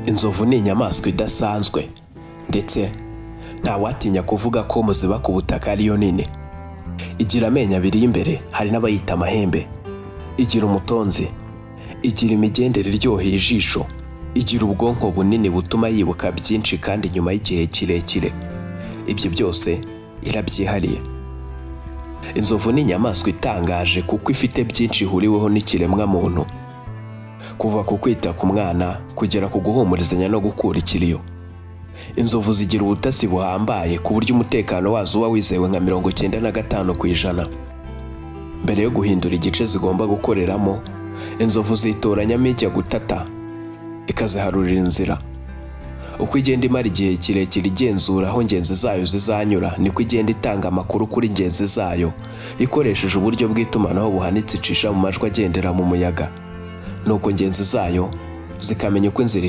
Inzovu ni inyamaswa idasanzwe, ndetse ntawatinya kuvuga ko mu ziba ku butaka ariyo nini. Igira amenyo abiri y'imbere, hari n'abayita amahembe. Igira umutonzi, igira imigendere iryoheye ijisho, igira ubwonko bunini butuma yibuka byinshi kandi nyuma y'igihe kirekire. Ibyo byose irabyihariye. Inzovu ni inyamaswa itangaje kuko ifite byinshi ihuriweho n'ikiremwa muntu, kuva ku kwita ku mwana kugera ku guhumurizanya no gukura ikiriyo. Inzovu zigira ubutasi buhambaye ku buryo umutekano wazo uba wizewe nka 95%. Mbere yo guhindura igice zigomba gukoreramo, inzovu zitoranyamo ijya gutata, ikaziharurira inzira. Uko igenda imara igihe kirekire igenzura aho ngenzi zayo zizanyura, niko igenda itanga amakuru kuri ngenzi zayo ikoresheje uburyo bw'itumanaho buhanitse icisha mu majwi agendera mu muyaga. Nuko ngenzi zayo zikamenya uko inzira